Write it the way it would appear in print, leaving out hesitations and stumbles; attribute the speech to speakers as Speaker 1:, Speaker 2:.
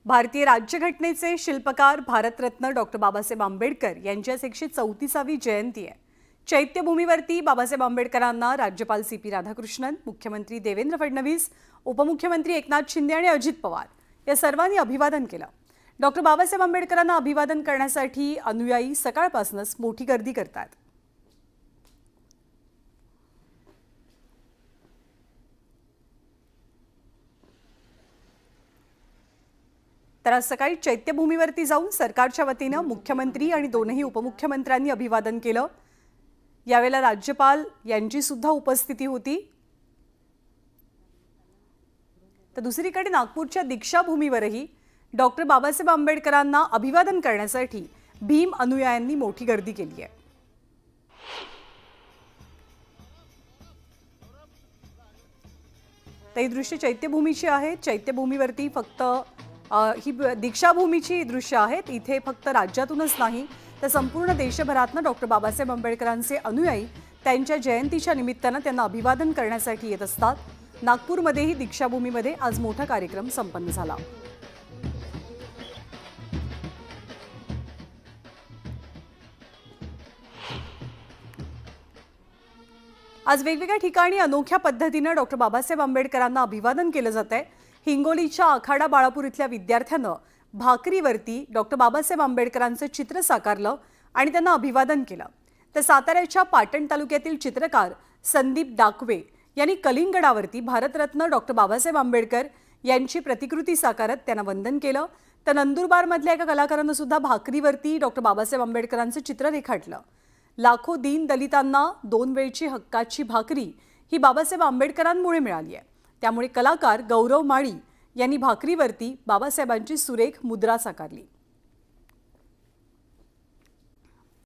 Speaker 1: भारतीय राज्यघटनेचे शिल्पकार भारतरत्न डॉक्टर बाबासाहेब आंबेडकर यांची आज 134वी जयंती आहे। चैत्यभूमीवरती बाबासाहेब आंबेडकरांना राज्यपाल CP राधाकृष्णन, मुख्यमंत्री देवेंद्र फडणवीस, उपमुख्यमंत्री एकनाथ शिंदे आणि अजित पवार या सर्वांनी अभिवादन केलं। डॉक्टर बाबासाहेब आंबेडकरांना अभिवादन करण्यासाठी अनुयायी सकाळपासूनच मोठी गर्दी करतात। तर आज सकाळी चैत्यभूमीवरती जाऊन सरकारच्या वतीने मुख्यमंत्री आणि दोनही उपमुख्यमंत्र्यांनी अभिवादन केलं। यावेळेला राज्यपाल यांची सुद्धा उपस्थिती होती। तर दुसरीकडे नागपूरच्या दीक्षाभूमीवरही डॉक्टर बाबासाहेब आंबेडकरांना अभिवादन करण्यासाठी भीम अनुयायांनी मोठी गर्दी केली आहे। ही दृश्य चैत्यभूमीची आहेत। चैत्यभूमीवरती फक्त ही दीक्षाभूमीची दृश्य आहेत। इथे फक्त राज्यातूनच नाही तर संपूर्ण देशभरातून डॉक्टर बाबासाहेब आंबेडकरांचे अनुयायी त्यांच्या जयंतीच्या निमित्ताने त्यांना अभिवादन करण्यासाठी येत असतात। नागपूरमध्येही दीक्षाभूमीमध्ये आज मोठा कार्यक्रम संपन्न झाला। आज वेगवेगळ्या ठिकाणी अनोख्या पद्धतीने डॉक्टर बाबासाहेब आंबेडकरांना अभिवादन केलं जात आहे। हिंगोलीच्या आखाडा बाळापूर इथल्या विद्यार्थ्यांना भाकरीवरती डॉक्टर बाबासाहेब आंबेडकरांचं चित्र साकारलं आणि त्यांना अभिवादन केलं। तर साताऱ्याच्या पाटण तालुक्यातील चित्रकार संदीप डाकवे यांनी कलिंगडावरती भारतरत्न डॉक्टर बाबासाहेब आंबेडकर यांची प्रतिकृती साकारत त्यांना वंदन केलं। तर नंदुरबारमधल्या एका कलाकारानं सुद्धा भाकरीवरती डॉक्टर बाबासाहेब आंबेडकरांचं चित्र रेखाटलं। लाखो दीन दलितांना 2 वेळची हक्काची भाकरी ही बाबासाहेब आंबेडकरांमुळे मिळाली आहे। त्यामुळे कलाकार गौरव माळी यांनी भाकरीवरती बाबासाहेबांची सुरेख मुद्रा साकारली।